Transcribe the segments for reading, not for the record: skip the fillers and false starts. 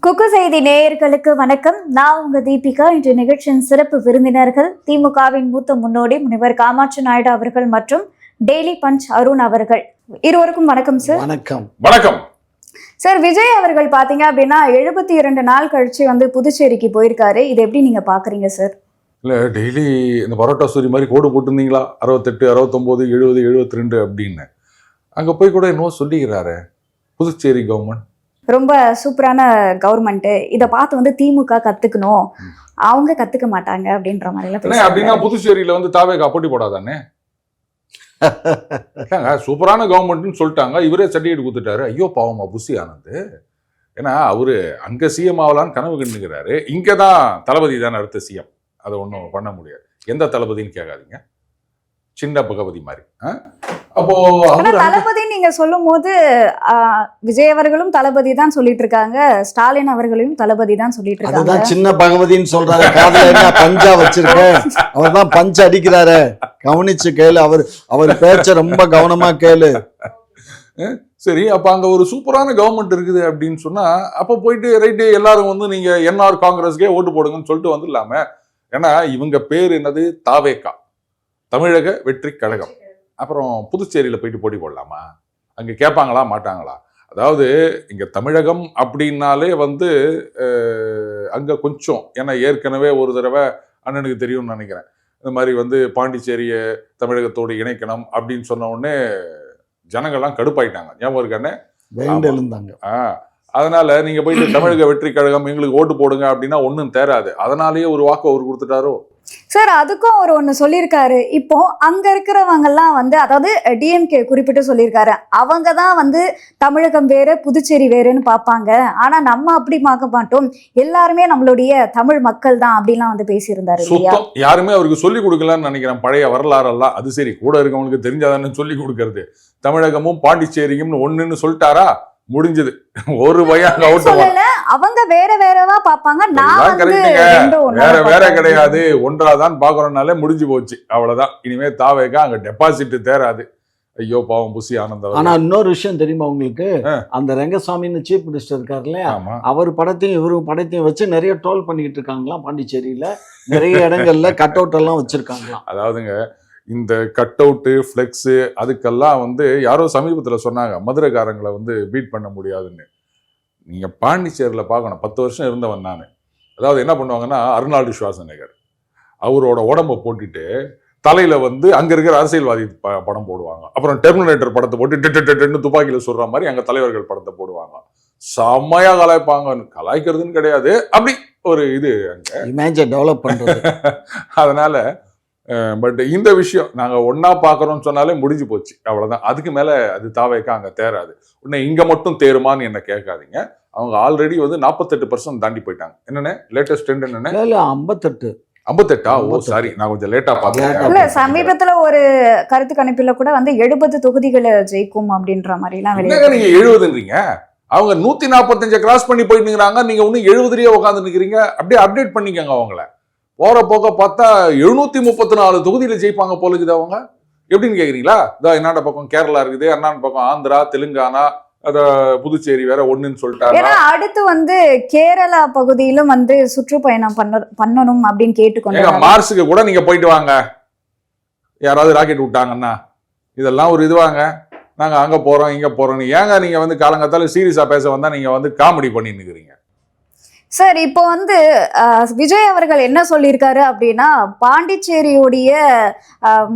குக்கு செய்தி நேயர்களுக்கு வணக்கம். நான் உங்க தீபிகா. இன்று நிகழ்ச்சியின் சிறப்பு விருந்தினர்கள் திமுகவின் மூத்த முன்னோடி முனைவர் காமாட்சி நாயுடு அவர்கள் மற்றும் டெய்லி பஞ்ச் அருண் அவர்கள். இருவருக்கும் வணக்கம் சார். வணக்கம். வணக்கம் சார். விஜய் அவர்கள் பாத்தீங்க அப்படின்னா 72 நாள் கழிச்சு புதுச்சேரிக்கு போயிருக்காரு. இதை எப்படி நீங்க பாக்குறீங்க சார்? இல்லை, டெய்லி இந்த பரோட்டா சூரி மாதிரி கோடு போட்டிருந்தீங்களா, 68, 69, 70, 72 அப்படின்னு. அங்கே போய் கூட என்னவோ சொல்லிக்கிறாரு புதுச்சேரி கவர்மெண்ட். ரொம்ப சூப்பரான கவர்மெண்ட், இதை பார்த்து திமுக கத்துக்கணும், அவங்க கத்துக்க மாட்டாங்க அப்படின்ற மாதிரி எல்லாம். அப்படின்னா புதுச்சேரியில தாவேகா போட்டி போடாதானே? சூப்பரான கவர்மெண்ட்னு சொல்லிட்டாங்க, இவரே சர்டிஃபிகேட் கொடுத்துட்டாரு. ஐயோ பாவமா புஷி ஆனந்த். ஏன்னா அவரு அங்க சிஎம் ஆகலான்னு கனவு கண்டுக்கிறாரு. இங்கதான் தளபதி தானே அடுத்த சிஎம். அதை ஒன்றும் பண்ண முடியாது. எந்த தளபதின்னு கேட்காதீங்க, சின்ன பகவதி மாதிரி. அப்போ தளபதி நீங்க சொல்லும் போது விஜய் அவர்களும் தளபதி தான் சொல்லிட்டு இருக்காங்க, ஸ்டாலின் அவர்களையும் தளபதி தான் சொல்லிட்டு இருக்காங்க. சின்ன பகவதின்னு சொல்றாரு. காதுல என்ன பஞ்சா வச்சிருக்க? அவர் தான் பஞ்ச் அடிக்கிறாரு. கவனிச்சு கேளு, அவர் பேச்ச ரொம்ப கவனமா கேளு. சரி, அப்ப அங்க ஒரு சூப்பரான கவர்மெண்ட் இருக்குது அப்படின்னு சொன்னா, அப்ப போயிட்டு ரைட்டு எல்லாரும் நீங்க என்ஆர் காங்கிரஸ்க்கே ஓட்டு போடுங்கன்னு சொல்லிட்டு வந்துடலாமே. ஏன்னா இவங்க பேர் என்னது? தாவேகா, தமிழக வெற்றி கழகம். அப்புறம் புதுச்சேரியில் போயிட்டு போட்டி போடலாமா? அங்கே கேட்பாங்களா மாட்டாங்களா? அதாவது இங்கே தமிழகம் அப்படின்னாலே அங்கே கொஞ்சம், ஏன்னா ஏற்கனவே ஒரு தடவை அண்ணனுக்கு தெரியும்னு நினைக்கிறேன், இந்த மாதிரி பாண்டிச்சேரியை தமிழகத்தோடு இணைக்கணும் அப்படின்னு சொன்ன உடனே ஜனங்கள்லாம் கடுப்பாயிட்டாங்க. ஞாபகம் இருக்கானே? அதனால நீங்க போயிட்டு தமிழக வெற்றி கழகம் எங்களுக்கு ஓட்டு போடுங்க அப்படின்னா ஒன்றும் தேராது. அதனாலேயே ஒரு வாக்கு அவர் கொடுத்துட்டாரோ சார். அதுக்கும் அவர் ஒன்று சொல்லியிருக்காரு. இப்போ அங்க இருக்கிறவங்க எல்லாம் அதாவது டிஎம்கே குறிப்பிட்டு சொல்லியிருக்காரு, அவங்க தான் தமிழகம் வேறு புதுச்சேரி வேறுன்னு பார்ப்பாங்க, ஆனா நம்ம அப்படி பார்க்க மாட்டோம், எல்லாருமே நம்மளுடைய தமிழ் மக்கள் தான் அப்படிலாம் பேசியிருந்தாரு. யாருமே அவருக்கு சொல்லி கொடுக்கலான்னு நினைக்கிறேன், பழைய வரலாறெல்லாம். அது சரி, கூட இருக்கவங்களுக்கு தெரிஞ்சாதானே சொல்லி கொடுக்கறது. தமிழகமும் பாண்டிச்சேரியும் ஒண்ணுன்னு சொல்லிட்டாரா, முடிஞ்சது. ஒரு பையன் அவங்க வேற வேறவா பாப்பாங்க, வேற வேற கிடையாது, ஒன்றாதான் பாக்குறோம்னாலே முடிஞ்சு போச்சு, அவ்வளவுதான். இனிமே தாவேகா அங்க டெபாசிட் தேராது. ஐயோ பாவம் புஷி ஆனந்த். ஆனா இன்னொரு விஷயம் தெரியுமா உங்களுக்கு? அந்த ரங்கசாமின்னு சீஃப் மினிஸ்டர் இருக்காரு இல்லையா, அவர் படத்தையும் இவரு படத்தையும் வச்சு நிறைய ட்ரோல் பண்ணிக்கிட்டு இருக்காங்களாம். பாண்டிச்சேரியில நிறைய இடங்கள்ல கட் அவுட் எல்லாம் வச்சிருக்காங்களாம். அதாவதுங்க, இந்த கட் அவுட்டு ஃப்ளெக்ஸு அதுக்கெல்லாம் யாரோ சமீபத்தில் சொன்னாங்க, மதுரைக்காரங்களை பீட் பண்ண முடியாதுன்னு. நீங்கள் பாண்டிச்சேரியில் பார்க்கணும், 10 வருஷம் இருந்தவன் நான். அதாவது என்ன பண்ணுவாங்கன்னா, அர்னால்டு ஷ்வார்ஸ்நெகர் அவரோட உடம்பை போட்டுட்டு தலையில் அங்கே இருக்கிற அரசியல்வாதி படம் போடுவாங்க. அப்புறம் டெர்மினேட்டர் படத்தை போட்டு துப்பாக்கியில் சொல்கிற மாதிரி அங்கே தலைவர்கள் படத்தை போடுவாங்க. செம்மையாக கலாய்ப்பாங்க. கலாய்க்கிறதுன்னு கிடையாது, அப்படி ஒரு இது அங்கே இமேஜை டெவலப் பண்ணுறது. அதனால பட் இந்த விஷயம் நாங்கள் ஒன்றா பார்க்குறோம்னு சொன்னாலே முடிஞ்சு போச்சு, அவ்வளோதான். அதுக்கு மேலே அது தாவேக்கா அங்கே தேராது. உடனே இங்கே மட்டும் தேருமான்னு என்ன கேட்காதீங்க. அவங்க ஆல்ரெடி 48% தாண்டி போயிட்டாங்க. என்னென்ன லேட்டஸ்ட் ட்ரெண்ட் என்னென்ன? 58. ஓ சாரி, நான் கொஞ்சம் லேட்டா பார்த்தேன். சமீபத்துல ஒரு கருத்து கணிப்பில் கூட 70 தொகுதிகளை ஜெயிக்கும் அப்படின்ற மாதிரி எல்லாம். நீங்க 70ன்றீங்க, அவங்க 145 கிராஸ் பண்ணி போயிட்டு இருக்கிறாங்க, நீங்க ஒன்னும் 70லயே உட்காந்து நிக்கிறீங்க. அப்படியே அப்டேட் பண்ணிக்கங்க. அவங்கள போற போக பார்த்தா 734 தொகுதியில ஜெயிப்பாங்க போல இருக்குது. அவங்க எப்படின்னு கேக்குறீங்களா? இதான் என்னாண்ட பக்கம் கேரளா இருக்குது, அண்ணாண்ட பக்கம் ஆந்திரா, தெலுங்கானா, புதுச்சேரி வேற ஒண்ணுன்னு சொல்லிட்டாங்க. அடுத்து கேரளா பகுதியிலும் சுற்றுப்பயணம் பண்ணணும் அப்படின்னு கேட்டுக்கொண்டு மார்ஸுக்கு கூட நீங்க போயிட்டு வாங்க, யாராவது ராக்கெட் விட்டாங்கன்னா. இதெல்லாம் ஒரு இதுவாங்க, நாங்க அங்க போறோம் இங்க போறோம். ஏங்க நீங்க காலங்காத்தால சீரியஸா பேச வந்தா நீங்க காமெடி பண்ணிட்டு இருக்கிறீங்க சார். இப்போ விஜய் அவர்கள் என்ன சொல்லியிருக்காரு அப்படின்னா, பாண்டிச்சேரியோடைய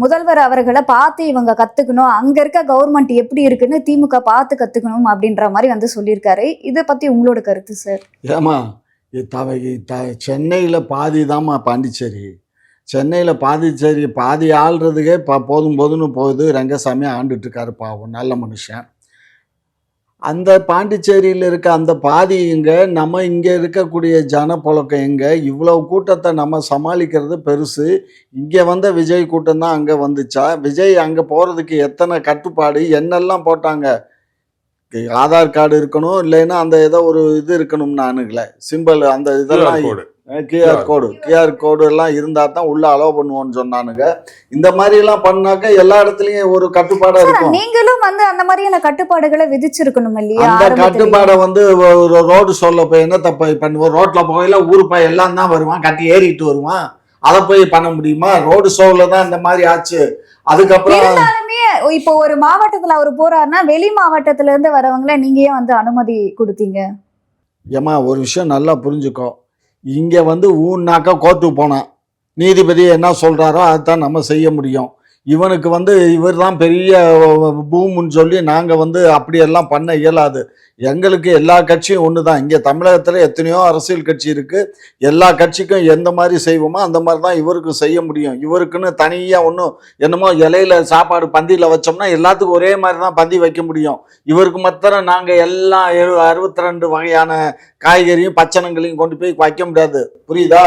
முதல்வர் அவர்களை பார்த்து இவங்க கத்துக்கணும், அங்க இருக்க கவர்மெண்ட் எப்படி இருக்குன்னு திமுக பார்த்து கத்துக்கணும் அப்படின்ற மாதிரி சொல்லியிருக்காரு. இதை பத்தி உங்களோட கருத்து சார்? ஏமா, சென்னையில பாதி தாம்மா பாண்டிச்சேரி. சென்னையில் பாதி ஆள்றதுக்கே போதும் போதுன்னு போகுது. ரங்கசாமி ஆண்டுட்டு இருக்காரு, பாவம், நல்ல மனுஷன். அந்த பாண்டிச்சேரியில் இருக்க அந்த பாதி இங்கே, நம்ம இங்கே இருக்கக்கூடிய ஜனப்பழக்கம் எங்கே? இவ்வளவு கூட்டத்தை நம்ம சமாளிக்கிறது பெருசு. இங்கே விஜய் கூட்டம் தான் அங்கே வந்துச்சா? விஜய் அங்கே போகிறதுக்கு எத்தனை கட்டுப்பாடு என்னெல்லாம் போட்டாங்க? ஆதார் கார்டு இருக்கணும், இல்லைன்னா அந்த ஏதோ ஒரு இது இருக்கணும், நானுங்களே சிம்பிள் அந்த இதெல்லாம் கியூஆர் கோடு எல்லாம் இருந்தா தான் உள்ள அலோவ் பண்ணுவோம்னு சொன்னானுங்க. இந்த மாதிரி எல்லாம் பண்ணாக்க எல்லா இடத்துலயும் ஒரு கட்டுப்பாடா இருக்கும். நீங்களும் வந்து அந்த மாதிரியான கட்டுப்பாடுகளை விதிச்சிருக்கணும் இல்லையா? அந்த கட்டுப்பாடை வந்து ஒரு ரோடு சொல்ல போய் என்ன தப்பு பண்ணுவோம்? ரோட்ல போகையில ஊரு போய் எல்லாம் தான் வருவான், கட்டி ஏறிட்டு வருவான். அதை போய் பண்ண முடியுமா? ரோடு ஷோல தான் இந்த மாதிரி ஆச்சு. அதுக்கப்புறம் இருந்தாலுமே இப்போ ஒரு மாவட்டத்துல அவர் போறாருன்னா வெளி மாவட்டத்துல இருந்து வரவங்கள நீங்க ஏன் வந்து அனுமதி கொடுத்தீங்க? ஏமா ஒரு விஷயம் நல்லா புரிஞ்சுக்கோ. இங்க வந்து ஊன்னாக்கா கோர்ட்டுக்கு போனான், நீதிபதி என்ன சொல்றாரோ அதுதான் நம்ம செய்ய முடியும். இவனுக்கு வந்து இவர் தான் பெரிய பூமுன்னு சொல்லி நாங்கள் வந்து அப்படியெல்லாம் பண்ண இயலாது. எங்களுக்கு எல்லா கட்சியும் ஒன்று தான். இங்கே தமிழகத்தில் எத்தனையோ அரசியல் கட்சி இருக்குது. எல்லா கட்சிக்கும் எந்த மாதிரி செய்வோமோ அந்த மாதிரி தான் இவருக்கும் செய்ய முடியும். இவருக்குன்னு தனியாக ஒன்றும் என்னமோ இலையில சாப்பாடு பந்தியில் வச்சோம்னா எல்லாத்துக்கும் ஒரே மாதிரி தான் பந்தி வைக்க முடியும். இவருக்கு மாத்திரம் நாங்கள் எல்லாம் 62 வகையான காய்கறியும் பச்சனங்களையும் கொண்டு போய் வைக்க முடியாது. புரியுதா?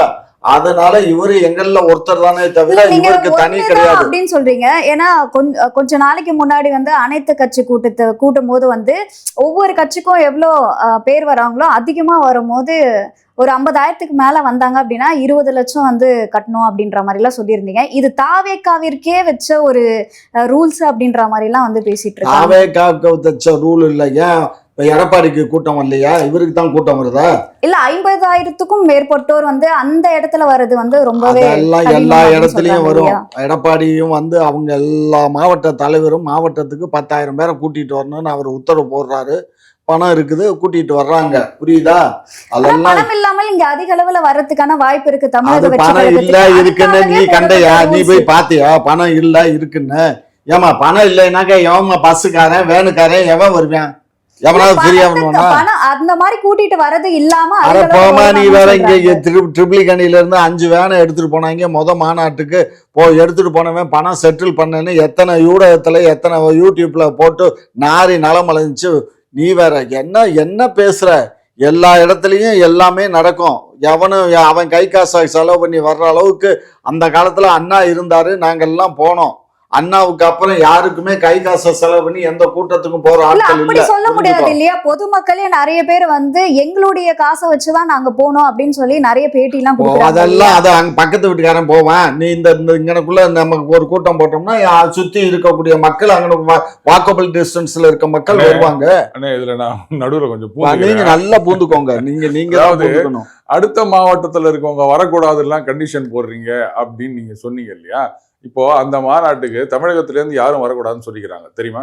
அதனால இவரு எங்கள்ல ஒருத்தர் தானே தவிர இவருக்கு தனி கிடையாது அப்படின்னு சொல்றீங்க. ஏன்னா கொஞ்ச நாளைக்கு முன்னாடி வந்து அனைத்து கட்சி கூட்டும் போது வந்து ஒவ்வொரு கட்சிக்கும் எவ்வளோ பேர் வராங்களோ அதிகமா வரும்போது ஒரு 50,000க்கு மேல வந்தாங்க அப்படின்னா 20 லட்சம் வந்து கட்டணும் அப்படின்ற மாதிரி எல்லாம் சொல்லியிருந்தீங்க. இது தாவேக்காவிற்கே வச்ச ஒரு ரூல்ஸ் அப்படின்ற மாதிரி எல்லாம் வந்து பேசிட்டு இருக்காங்க. தாவேக்காவுக்கு வச்ச ரூல் இல்ல. ஏன் எடப்பாடிக்கு கூட்டம் இல்லையா? இவருக்கு தான் கூட்டம் வருதா? இல்ல 50,000க்கும் மேற்பட்டோர் வந்து அந்த இடத்துல வர்றது வந்து ரொம்பவே எல்லா இடத்துலயும் வரும். எடப்பாடியும் வந்து அவங்க எல்லா மாவட்ட தலைவரும் மாவட்டத்துக்கு 10,000 பேரை கூட்டிட்டு வரணும்னு அவர் உத்தரவு போடுறாரு. பணம் இருக்குது, கூட்டிட்டு வர்றாங்க. புரியுதா? அதெல்லாம் பணம் இல்லாமல் இங்க அதிக அளவுல வர்றதுக்கான வாய்ப்பு இருக்கு. தமிழக பணம் இல்ல இருக்குன்னு நீ கண்டையா? நீ போய் பாத்தியா பணம் இல்ல இருக்குன்னு? ஏமா பணம் இல்லைனாக்கா எவன் பஸ்ஸுக்காரன் வேனுக்காரன் எவன் வருவான்? எவனாவது ஃப்ரீயா பண்ணுவானா? அந்த மாதிரி கூட்டிட்டு வரது இல்லாம அட போமா, நீ வேற இங்க ட்ரிபிளிகனில இருந்து 5 வேனை எடுத்துட்டு போனாங்க மாநாட்டுக்கு. எடுத்துட்டு போனவன் பணம் செட்டில் பண்ணேன்னு எத்தனை ஊடகத்துல எத்தனை யூடியூப்ல போட்டு நாரி நலமலைஞ்சு. நீ வேற என்ன பேசுற? எல்லா இடத்துலயும் எல்லாமே நடக்கும். எவனும் அவன் கை காசை செலவு பண்ணி வர்ற அளவுக்கு அந்த காலத்துல அண்ணா இருந்தாரு. நாங்கெல்லாம் போனோம். அண்ணாவுக்கு அப்புறம் யாருக்குமே கை காசை செலவு பண்ணி எந்த கூட்டத்துக்கும் போற ஆட்கள் இல்ல. சொல்ல முடியாது இல்லையா? பொதுமக்களே நிறைய பேர் வந்து எங்களுடைய காசை வச்சுதான் நாங்க போனோம் அப்படின்னு சொல்லி நிறைய பேட்டி எல்லாம் கொடுக்குறாங்க. அதெல்லாம் அதை அங்க பக்கத்து வீட்டுக்காரன் போவான். நீ இந்த இங்கனக்குள்ள நமக்கு ஒரு கூட்டம் போட்டோம்னா சுத்தி இருக்கக்கூடிய மக்கள் அங்க வாக்கபிள் டிஸ்டன்ஸ்ல இருக்க மக்கள் வருவாங்க. இதுல நான் நடுவுல கொஞ்சம் நீங்க நல்லா பூந்துக்கோங்க. நீங்க அடுத்த மாவட்டத்துல இருக்கவங்க வரக்கூடாது எல்லாம் கண்டிஷன் போடுறீங்க அப்படின்னு நீங்க சொன்னீங்க இல்லையா? இப்போ அந்த மாநாட்டுக்கு தமிழகத்துல இருந்து யாரும் வரக்கூடாதுன்னு சொல்லிக்கிறாங்க தெரியுமா?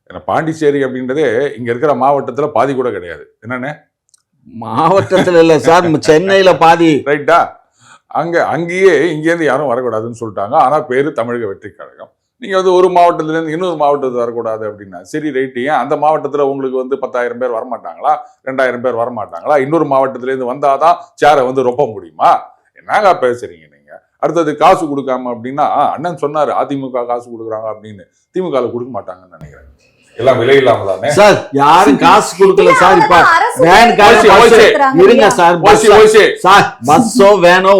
ஏன்னா பாண்டிச்சேரி அப்படின்றதே இங்க இருக்கிற மாவட்டத்துல பாதி கூட கிடையாது. என்னன்னு மாவட்டத்துல இல்ல சார், சென்னையில பாதி. ரைட்டா? அங்கேயே இங்கேருந்து யாரும் வரக்கூடாதுன்னு சொல்லிட்டாங்க. ஆனா பேரு தமிழக வெற்றி கழகம். நீங்க வந்து ஒரு மாவட்டத்துல இருந்து இன்னொரு மாவட்டத்துக்கு வரக்கூடாது அப்படின்னா சரி ரைட்டு. ஏன் அந்த மாவட்டத்துல உங்களுக்கு வந்து 10,000 பேர் வரமாட்டாங்களா? 2,000 பேர் வரமாட்டாங்களா? இன்னொரு மாவட்டத்துல இருந்து வந்தாதான் சேரை வந்து ரொப்ப முடியுமா? என்னங்க பேசுறீங்க நீங்க? அடுத்தது காசு கொடுக்காம அப்படின்னா அண்ணன் சொன்னாரு அதிமுக காசு கொடுக்குறாங்க அப்படின்னு. திமுக கொடுக்க மாட்டாங்கன்னு நினைக்கிறேன். எல்லாம் விலை இல்லாம தானே சார். யாரும் காசு கொடுக்கல சார். இப்ப வேன் காசு இருங்க சார். பஸ்ஸோ வேனோ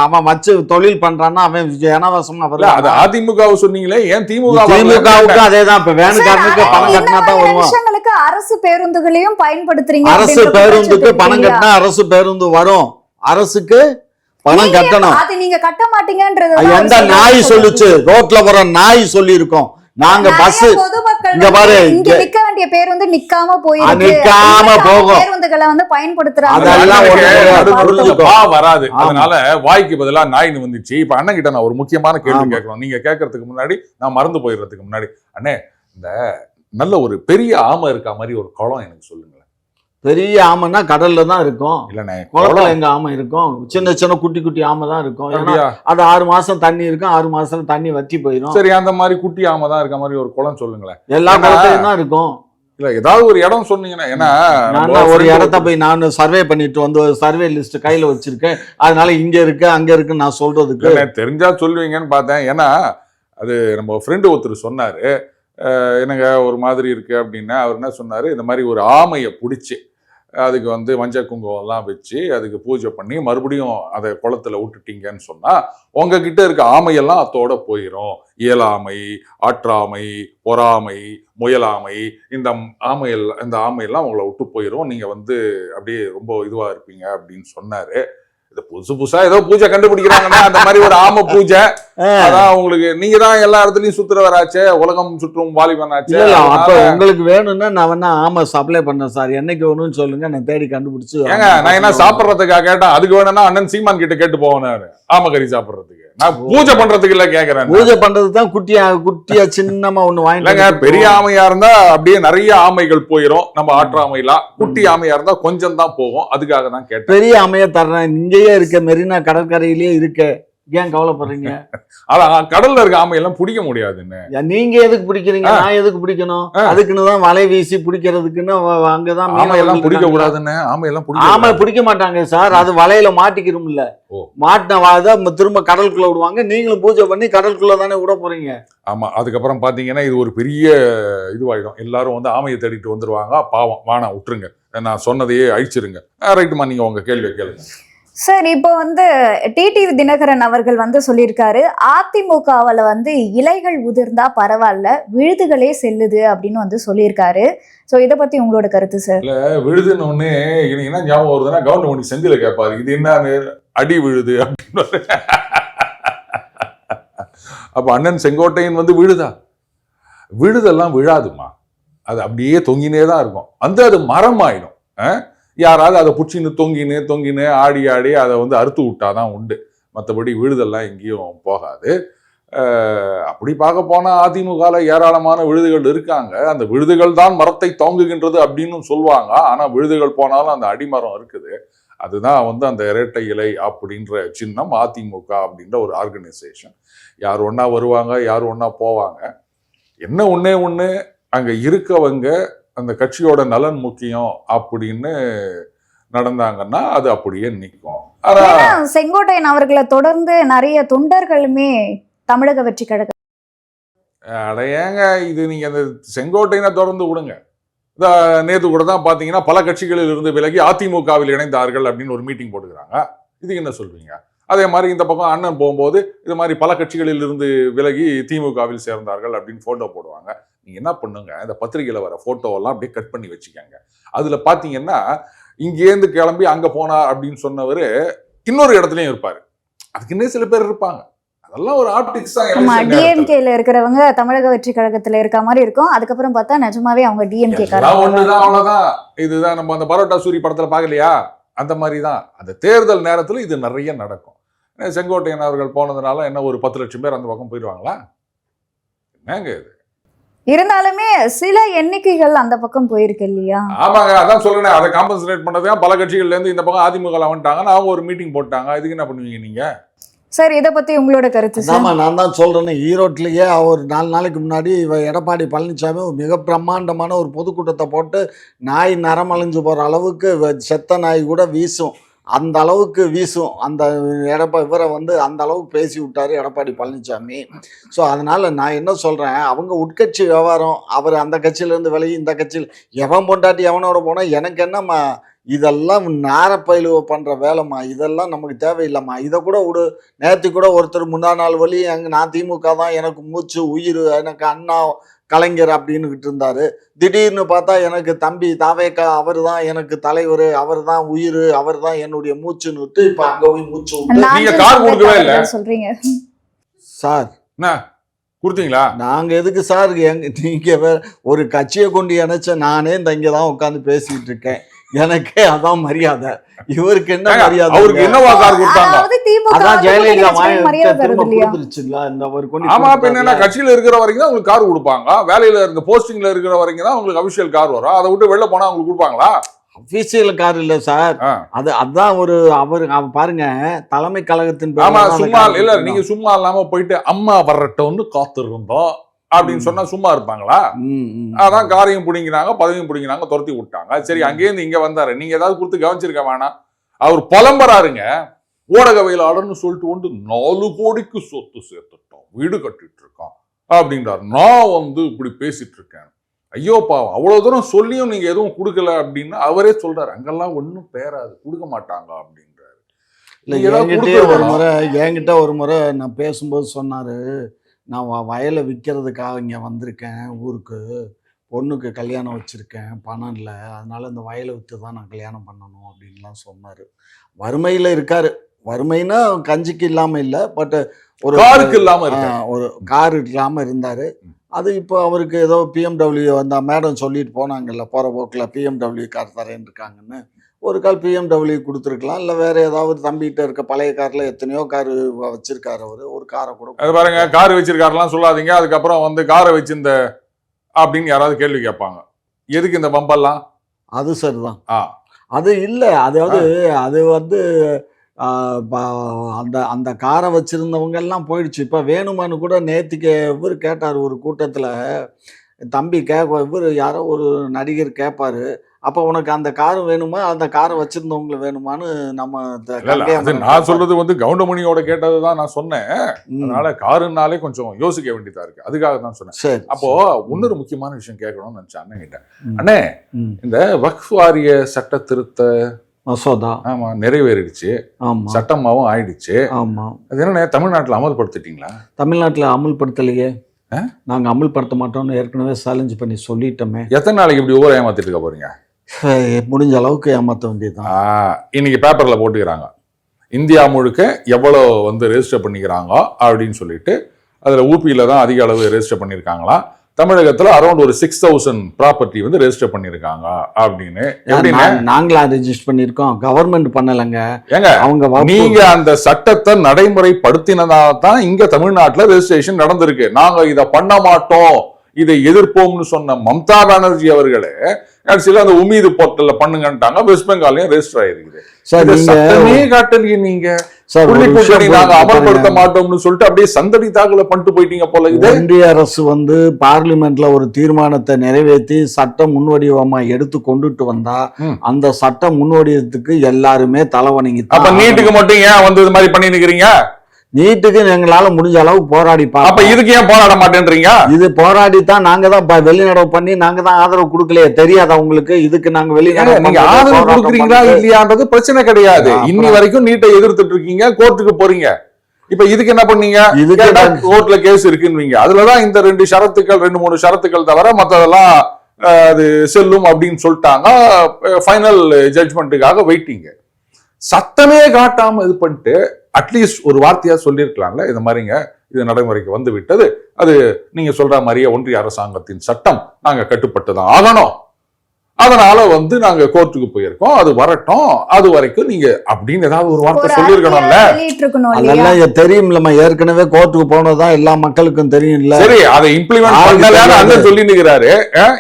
அவன் வச்சு தொழில் பண்றான்னா அவன் இலவசமா வரல. அது அதிமுக சொன்னீங்களே, ஏன் திமுகவுக்கு அதேதான். இப்ப வேனுக்காரனுக்கு பணம் கட்டினா தான் வருவான். அரசு பேருந்துகளையும் பயன்படுத்துறீங்க. அரசு பேருந்துக்கு பணம் கட்டினா அரசு பேருந்து வரும். அரசுக்கு பணம் கட்டணும். அது நீங்க கட்ட மாட்டீங்கன்றது எந்த நாய் சொல்லுச்சு? ரோட்ல வர நாய் சொல்லி இருக்கோம். நாங்க பஸ் இங்க பாரு, இங்க நிக்க வேண்டிய பேருந்து நிக்காம போகும். பேருந்துகளை வந்து பயன்படுத்துறாங்க. வராது. அதனால வாய்க்கு பதிலா நாயின்னு வந்துச்சு. இப்ப அண்ணன் கிட்ட நான் ஒரு முக்கியமான கேள்வி கேட்கணும். நீங்க கேட்கறதுக்கு முன்னாடி நான் மறந்து போயிடுறதுக்கு முன்னாடி, அண்ணே இந்த நல்ல ஒரு பெரிய ஆமை இருக்கா மாதிரி ஒரு குளம் எனக்கு சொல்லுங்க. பெரிய ஆமைன்னா கடல்ல தான் இருக்கும். இல்லண்ணே, குளத்துல எங்க ஆமை இருக்கும்? சின்ன சின்ன குட்டி குட்டி ஆமை தான் இருக்கும். அது 6 மாசம் தண்ணி இருக்கும். 6 மாசத்துல தண்ணி வத்தி போயிடும். சரி, அந்த மாதிரி குட்டி ஆமை தான் இருக்க மாதிரி ஒரு குளம் சொல்லுங்களேன். எல்லா குளத்துலயும் தான் இருக்கும். இல்ல ஏதாவது ஒரு இடம் சொன்னீங்கன்னா, ஏன்னா ஒரு இடத்த போய் நான் சர்வே பண்ணிட்டு வந்து சர்வே லிஸ்ட் கையில வச்சிருக்கேன். அதனால இங்க இருக்கு அங்க இருக்குன்னு நான் சொல்றதுக்கு தெரிஞ்சா சொல்லுவீங்கன்னு பார்த்தேன். ஏன்னா அது நம்ம ஃப்ரெண்டு ஒருத்தர் சொன்னாரு, என்னங்க ஒரு மாதிரி இருக்கு அப்படின்னா. அவர் என்ன சொன்னாரு, இந்த மாதிரி ஒரு ஆமையை பிடிச்சி அதுக்கு வந்து மஞ்சள் குங்குமம் எல்லாம் வச்சு அதுக்கு பூஜை பண்ணி மறுபடியும் அதை குளத்துல விட்டுட்டீங்கன்னு சொன்னா உங்ககிட்ட இருக்க ஆமையெல்லாம் அத்தோட போயிடும். இயலாமை, ஆற்றாமை, பொறாமை, முயலாமை, இந்த ஆமையெல்லாம் உங்களை விட்டு போயிடும். நீங்க வந்து அப்படியே ரொம்ப இதுவா இருப்பீங்க அப்படின்னு சொன்னாரு. இது புதுசா ஏதோ பூஜை கண்டுபிடிக்கிறாங்கன்னா அந்த மாதிரி ஒரு ஆம பூஜை. அதான் உங்களுக்கு நீங்க தான் எல்லா இடத்துலயும் சுத்துறவராச்சே, உலகம் சுற்றும் வாலிபனாச்சே. அப்ப உங்களுக்கு வேணும்னா நான் வேணா ஆமா சப்ளை பண்ணேன் சார், என்னைக்கு வேணும்னு சொல்லுங்க, நான் தேடி கண்டுபிடிச்சு. ஏங்க நான் என்ன சாப்பிட்றதுக்காக கேட்டேன், அதுக்கு வேணும்னா அண்ணன் சீமான் கிட்ட கேட்டு போவாரு ஆமக்கறி சாப்பிட்றதுக்கு. நான் பூஜை பண்றதுக்கு இல்ல கேக்குறேன். பூஜை பண்றதுக்கு தான் குட்டியா சின்னமா ஒண்ணு வாங்கிட்டாங்க. பெரிய ஆமையா இருந்தா அப்படியே நிறைய ஆமைகள் போயிரும். நம்ம ஆற்றாமைலாம் குட்டி ஆமையா இருந்தா கொஞ்சம் தான் போகும். அதுக்காக தான் கேட்டேன். பெரிய ஆமையா தர்றேன், இங்கேயே இருக்க மெரினா கடற்கரையிலேயே இருக்க, ஏன் கவலைப்படுறீங்க? அதான் கடல்ல இருக்க ஆமையெல்லாம் பிடிக்க முடியாதுன்னு. நீங்க எதுக்கு பிடிக்கிறீங்க, நான் எதுக்கு பிடிக்கணும்? அதுக்குன்னு தான் வலை வீசி பிடிக்கிறதுக்குன்னு அங்கதான் ஆமையெல்லாம் பிடிக்க கூடாதுன்னு. ஆமை பிடிக்க மாட்டாங்க சார், அது வலையில மாட்டிக்கிறோம் இல்ல, மாட்டின திரும்ப கடலுக்குள்ள விடுவாங்க. நீங்களும் பூஜை பண்ணி கடலுக்குள்ள தானே விட போறீங்க. ஆமா, அதுக்கப்புறம் பாத்தீங்கன்னா இது ஒரு பெரிய இதுவாயிடும். எல்லாரும் வந்து ஆமையை தேடிட்டு வந்துருவாங்க. பாவம், வானா விட்டுருங்க, நான் சொன்னதையே அழிச்சிருங்க. ரைட்டுமா, நீங்க உங்க கேள்வியை கேளுங்க. சார், இப்போ வந்து டிடிவி தினகரன் அவர்கள் வந்து சொல்லியிருக்காரு, அதிமுகவில் வந்து இலைகள் உதிர்ந்தா பரவாயில்ல, விழுதுகளே செல்லுது அப்படின்னு வந்து சொல்லியிருக்காரு. ஸோ இதை பத்தி உங்களோட கருத்து சார்? இல்ல, விழுதுன்னு ஒண்ணு எனக்கு என்ன ஞாபகம் வருதுன்னா, கவர்மெண்ட் செந்தில கேட்பாரு, இது என்ன அடி விழுது அப்படின்னு. அப்ப அண்ணன் செங்கோட்டையன் வந்து விழுதா? விழுதெல்லாம் விழாதுமா, அது அப்படியே தொங்கினே தான் இருக்கும். அது மரம் ஆயிடும். யாராவது அதை புடிச்சின்னு தொங்கின்னு ஆடி அதை வந்து அறுத்து விட்டாதான் உண்டு. மற்றபடி விழுதெல்லாம் எங்கேயும் போகாது. அப்படி பார்க்க போனா அதிமுகல ஏராளமான விழுதுகள் இருக்காங்க. அந்த விழுதுகள் தான் மரத்தை தாங்குகின்றது அப்படின்னு சொல்லுவாங்க. ஆனா விழுதுகள் போனாலும் அந்த அடிமரம் இருக்குது. அதுதான் வந்து அந்த இரட்டை இலை அப்படின்ற சின்னம். அதிமுக அப்படின்ற ஒரு ஆர்கனைசேஷன். யார் ஒன்னா வருவாங்க, யார் ஒன்னா போவாங்க. என்ன ஒண்ணு அங்க இருக்கவங்க அந்த கட்சியோட நலன் முக்கியம் அப்படின்னு நடந்தாங்கன்னா அது அப்படியே நிற்கும். செங்கோட்டையன் அவர்களை தொடர்ந்து நிறைய தொண்டர்களுமே தமிழக வெற்றி கழகம். அடையங்க, இது நீங்க அந்த செங்கோட்டையனை தொடர்ந்து விடுங்க. நேற்று கூட தான் பாத்தீங்கன்னா பல கட்சிகளில் இருந்து விலகி அதிமுகவில் இணைந்தார்கள் அப்படின்னு ஒரு மீட்டிங் போட்டுக்கிறாங்க. இதுக்கு என்ன சொல்வீங்க? அதே மாதிரி இந்த பக்கம் அண்ணன் போகும்போது இது மாதிரி பல கட்சிகளில் இருந்து விலகி திமுகவில் சேர்ந்தார்கள் அப்படின்னு போட்டோ போடுவாங்க. நீங்க என்ன பண்ணுங்க, இந்த பத்திரிகையில வர போட்டோவெல்லாம் அப்படியே கட் பண்ணி வச்சுக்கோங்க. அதுல பாத்தீங்கன்னா இங்கேருந்து கிளம்பி அங்க போனார் அப்படின்னு சொன்னவர் இன்னொரு இடத்துலயும் இருப்பாரு. அதுக்கு இன்னும் சில பேர் இருப்பாங்க. அதெல்லாம் ஒரு ஆப்டிக்ஸ் தான். டிஎம்கேல இருக்கிறவங்க தமிழக வெற்றி கழகத்துல இருக்க மாதிரி இருக்கும். அதுக்கப்புறம் பார்த்தா நிஜமாவே அவங்க டிஎம்கே ஒண்ணுதான், அவ்வளவுதான். இதுதான் நம்ம அந்த பரோட்டா சூரி படத்துல பாக்கலையா, அந்த மாதிரி தான். அந்த தேர்தல் நேரத்துல இது நிறைய நடக்கும். செங்கோட்டையன் அவர்கள் போனதுனால என்ன ஒரு 10 லட்சம் பேர் அந்த பக்கம் போயிடுவாங்களா? என்னங்க இது? இருந்தாலுமே சில எண்ணிக்கைகள் அந்த பக்கம் போயிருக்கு இல்லையா? ஆமாங்க, அதான் சொல்றேன். அதை காம்பன்சேட் பண்ணதுக்கு பல கட்சிகள்ல இருந்து இந்த பக்கம் அதிமுக வந்துட்டாங்க. அவங்க ஒரு மீட்டிங் போட்டாங்க. இதுக்கு என்ன பண்ணுவீங்க நீங்க? சார், இதை பத்தி உங்களோட கருத்து? ஆமா, நான் தான் சொல்றேன். ஈரோட்லயே ஒரு 4 நாளைக்கு முன்னாடி எடப்பாடி பழனிசாமி மிக பிரம்மாண்டமான ஒரு பொதுக்கூட்டத்தை போட்டு நாய் நரமழிஞ்சு போற அளவுக்கு செத்த நாய் கூட வீசும், அந்த அளவுக்கு வீசும். அந்த இவரை வந்து அந்த அளவுக்கு பேசி விட்டாரு எடப்பாடி பழனிசாமி. ஸோ அதனால நான் என்ன சொல்றேன், அவங்க உட்கட்சி விவகாரம். அவர் அந்த கட்சியிலேருந்து விலகி இந்த கட்சியில் எவன் பொண்டாட்டி எவனோட போனால் எனக்கு என்னம்மா, இதெல்லாம் நாரப்பயிலுவ பண்ணுற வேலைம்மா, இதெல்லாம் நமக்கு தேவையில்லைம்மா. இதை கூட விடு. நேற்று கூட ஒருத்தர் முந்தா நாள் வழி நான் திமுக தான், எனக்கு மூச்சு உயிர், எனக்கு அண்ணா கலைஞர் அப்படின்னுகிட்டு இருந்தாரு. திடீர்னு பார்த்தா எனக்கு தம்பி தாவேக்கா அவர் தான் எனக்கு தலைவர், அவர் தான் உயிர், அவர் தான் என்னுடைய மூச்சுன்னு விட்டு இப்ப அங்க போய் மூச்சு விட்டு சொல்றீங்க சார். கொடுத்தீங்களா? நாங்க எதுக்கு சார், நீங்க ஒரு கட்சியை கொண்டு இணைச்ச நானே இந்த இங்கதான் உட்காந்து பேசிட்டு இருக்கேன். எனக்கே அதான் மரியாதை. இவருக்கு என்ன மரியாதை? அவருக்கு என்னவா கார் கொடுத்தாங்க? அதான் ஜெயலலிதா கட்சியில இருக்கிற வரைக்கும் தான் உங்களுக்கு கார் கொடுப்பாங்க. வேலையில இருந்த போஸ்டிங்ல இருக்கிற வரைக்கும் தான் உங்களுக்கு அபிஷியல் கார் வரும். அதை விட்டு வெளில போனா உங்களுக்கு கொடுப்பாங்களா? அபிஷியல் கார் இல்ல சார், அதான் ஒரு அவர் பாருங்க தலைமை கழகத்தின். சும்மா இல்ல, நீங்க சும்மா இல்லாம போயிட்டு அம்மா வரட்டோன்னு காத்திருந்தோம் அப்படின்னு சொன்னா சும்மா இருப்பாங்களா? அதான் காரையும் பிடிங்கிறாங்க, பதவியும் பிடிங்கிறாங்க, துரத்தி விட்டாங்க. சரி, அங்கேயிருந்து இங்க வந்தாரு, நீங்க ஏதாவது கொடுத்து கவனிச்சிருக்க வேணாம். அவர் புலம்புறாருங்க, ஊடகவியலாளர்னு சொல்லிட்டு கொண்டு 4 கோடிக்கு சொத்து சேர்த்துட்டோம், வீடு கட்டிட்டு இருக்கோம் அப்படின்றாரு. நான் வந்து இப்படி பேசிட்டு இருக்கேன். ஐயோ பாவம் அவ்வளவு தூரம் சொல்லியும் நீங்க எதுவும் கொடுக்கல அப்படின்னு அவரே சொல்றாரு. அங்கெல்லாம் ஒன்றும் பேராது, கொடுக்க மாட்டாங்க அப்படின்றாரு. என்கிட்ட ஒரு முறை நான் பேசும்போது சொன்னாரு, நான் வயலை விற்கிறதுக்காக இங்கே வந்திருக்கேன் ஊருக்கு, பொண்ணுக்கு கல்யாணம் வச்சுருக்கேன், பணம் இல்லை, அதனால இந்த வயலை விற்று தான் நான் கல்யாணம் பண்ணணும் அப்படின்லாம் சொன்னார். வறுமையில் இருக்கார். வறுமைன்னா கஞ்சிக்கு இல்லாமல் இல்லை, பட் ஒரு காருக்கு இல்லாமல் ஒரு கார் இல்லாமல் இருந்தார். அது இப்போ அவருக்கு ஏதோ பிஎம்டபிள்யூ அந்த மேடம் சொல்லிட்டு போனாங்கல்ல போகிற போக்கில் பிஎம்டபிள்யூ கார் தரேன்னு இருக்காங்கன்னு. ஒரு கால் பிஎம்டபிள்யூ கொடுத்துருக்கலாம், இல்லை வேற ஏதாவது தம்பிகிட்ட இருக்க பழைய காரில் எத்தனையோ கார் வச்சிருக்காரு அவர், ஒரு காரை கூட. அது பாருங்க, கார் வச்சிருக்காருலாம் சொல்லாதீங்க. அதுக்கப்புறம் வந்து காரை வச்சிருந்த அப்படின்னு யாராவது கேள்வி கேட்பாங்க, எதுக்கு இந்த பம்பெல்லாம்? அது சரிதான். அது இல்லை, அதாவது அது வந்து அந்த அந்த காரை வச்சிருந்தவங்க எல்லாம் போயிடுச்சு. இப்போ வேணுமான்னு கூட நேற்றுக்கு இவர் கேட்டார் ஒரு கூட்டத்தில், தம்பி இவர் யாரோ ஒரு நடிகர் கேட்பாரு, அப்போ உனக்கு அந்த கார் வேணுமா, அந்த காரை வச்சிருந்தவங்க வேணுமான்னு நம்ம நான் சொல்றது வந்து கவுண்டமணியோட கேட்டது தான் நான் சொன்னேன். அதனால காருனாலே கொஞ்சம் யோசிக்க வேண்டியதா இருக்கு, அதுக்காக தான் சொன்னேன். சரி, அப்போ இன்னொரு முக்கியமான விஷயம் கேட்கணும்னு நினைச்சேன் அண்ணன் கிட்ட. அண்ணே, இந்த வக்ஃப் வாரிய சட்ட திருத்த மசோதா ஆமா நிறைவேறிடுச்சு, சட்டமாவும் ஆயிடுச்சு. ஆமா, அது என்ன தமிழ்நாட்டில் அமல்படுத்திட்டீங்களா? தமிழ்நாட்டில் அமல்படுத்தலையே, நாங்க அமல்படுத்த மாட்டோம்னு ஏற்கனவே சேலஞ்ச் பண்ணி சொல்லிட்டோமே. எத்தனை நாளைக்கு இப்படி ஒவ்வொரு ஏமாத்திட்டு இருக்க போறீங்க? முடிஞ்ச அளவுக்கு ஏமாத்த வேண்டியதுதான். இன்னைக்கு பேப்பர்ல போட்டுக்கிறாங்க, இந்தியா முழுக்க எவ்வளோ வந்து ரெஜிஸ்டர் பண்ணிக்கிறாங்க அப்படின்னு சொல்லிட்டு. அதுல ஊபியில தான் அதிக அளவு ரெஜிஸ்டர் பண்ணியிருக்காங்களா, தமிழகத்துல அரௌண்ட் ஒரு 6000 ப்ராப்பர்ட்டி வந்து ரெஜிஸ்டர் பண்ணிருக்காங்க அப்படின்னு. நாங்களா ரெஜிஸ்டர் பண்ணிருக்கோம், கவர்மெண்ட் பண்ணலங்க. ஏங்க அவங்க நீங்க அந்த சட்டத்தை நடைமுறைப்படுத்தினதால தான் இங்க தமிழ்நாட்டுல ரெஜிஸ்ட்ரேஷன் நடந்திருக்கு. நாங்க இதை பண்ண மாட்டோம், இதை எதிர்ப்போம்னு சொன்ன மம்தா பானர்ஜி அவர்களே கடைசியில அந்த உமீது போர்ட்டல்ல பண்ணுங்கன்ட்டாங்க. வெஸ்ட் பெங்காலையும் ரெஜிஸ்டர் ஆயிருக்கு. சட்டமே காட்டலையே நீங்க, நாங்க அமல்படுத்த மாட்டோம்னு சொல்லிட்டு அப்படியே சந்தடி தாக்கல பண்ணிட்டு போயிட்டீங்க போல. ஒன்றிய அரசு வந்து பார்லிமெண்ட்ல ஒரு தீர்மானத்தை நிறைவேற்றி சட்ட முன்வடிவமா எடுத்து கொண்டுட்டு வந்தா அந்த சட்ட முன்வடிவத்துக்கு எல்லாருமே தலைவணங்கி. அப்ப நீட்டுக்கு மட்டும் ஏன் வந்து இது மாதிரி பண்ணி நிக்கிறீங்க? நீட்டுக்கு எங்களால முடிஞ்ச அளவுக்கு போராடி. அப்ப இதுக்கு ஏன் போராட மாட்டேன்றீங்க? இது போராடித்தான் நாங்க தான் வெளிநடவு பண்ணி நாங்க தான் ஆதரவு கொடுக்கலையே, தெரியாதா உங்களுக்கு? இதுக்கு நாங்க வெளிநடவு நீங்க ஆதரவு கொடுக்குறீங்களா இல்லையான்றது பிரச்சனை கிடையாது. இன்னி வரைக்கும் நீட்டை எதிர்த்துட்டு இருக்கீங்க, கோர்ட்டுக்கு போறீங்க. இப்ப இதுக்கு என்ன பண்ணீங்க? கோர்ட்ல கேஸ் இருக்குன்னு அதுலதான் இந்த 2-3 ஷரத்துக்கள் தவிர மத்ததெல்லாம் அது செல்லும் அப்படின்னு சொல்லிட்டாங்க. ஃபைனல் ஜட்ஜ்மெண்ட்டுக்காக வெயிட்டிங்க. சத்தமே காட்டாம இது பண்ணிட்டு அட்லீஸ்ட் ஒரு வார்த்தையா சொல்லியிருக்கலாம்ல, இந்த மாதிரிங்க இது நடைமுறைக்கு வந்து விட்டது, அது நீங்க சொல்ற மாதிரியே ஒன்றிய அரசாங்கத்தின் சட்டம், நாங்க கட்டுப்பட்டுதான் ஆகணும், அதனால வந்து நாங்க கோர்ட்டுக்கு போயிருக்கோம், அது வரட்டும், அது வரைக்கும் நீங்க அப்படின்னு ஏதாவது ஒரு வார்த்தை சொல்லிருக்கணும்ல. அதெல்லாம் தெரியும்லமா, ஏற்கனவே கோர்ட்டுக்கு போனதான் எல்லா மக்களுக்கும் தெரியும்ல. சரி, அதை இம்ப்ளிமெண்ட் பண்ணலான்னு சொல்லி நிக்கிறாரு.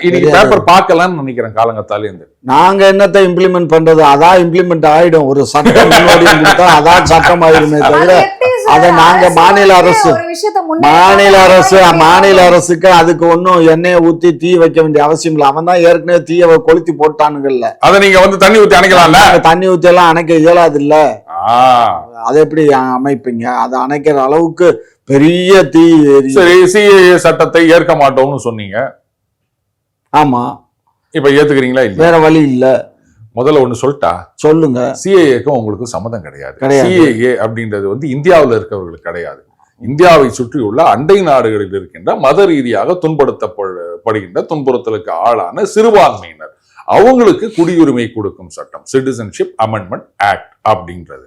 இன்னைக்கு பேப்பர் பார்க்கலாம்னு நினைக்கிறேன் காலங்கத்தால இருந்து. நாங்க என்னத்தை இம்ப்ளிமெண்ட் பண்றது? அதான் இம்ப்ளிமெண்ட் ஆயிடும். ஒரு சட்டம் அதான் சட்டம் ஆயிடுமே தவிர அதை நாங்க மாநில அரசுக்கு அதுக்கு ஒன்னும் எண்ணெயை ஊத்தி தீ வைக்க வேண்டிய அவசியம் இல்லை. அவன் தான் ஏற்கனவே தீயை கொளுத்தி போட்டானுங்கல்ல, அதை நீங்க வந்து தண்ணி ஊத்தி அணைக்கலாம்ல. தண்ணி ஊத்தி எல்லாம் அணைக்க இயலாது இல்ல, அதை எப்படி அமைப்பீங்க? அதை அணைக்கிற அளவுக்கு பெரிய தீ. சரி, சிஏஏ சட்டத்தை ஏற்க மாட்டோம்னு சொன்னீங்க. ஆமா, இப்ப ஏத்துக்கிறீங்களா? இல்ல, வேற வழி இல்ல. முதல்ல ஒண்ணு சொல்லிட்டா சொல்லுங்க, சிஏஏக்கும் உங்களுக்கு சம்மதம் கிடையாது. சிஏஏ அப்படின்றது வந்து இந்தியாவில் இருக்கிறவர்களுக்கு கிடையாது. இந்தியாவை சுற்றியுள்ள அண்டை நாடுகளில் இருக்கின்ற மத ரீதியாக துன்புறுத்தலுக்கு ஆளான சிறுபான்மையினர் அவங்களுக்கு குடியுரிமை கொடுக்கும் சட்டம், சிட்டிசன்ஷிப் அமெண்ட்மெண்ட் ஆக்ட் அப்படின்றது.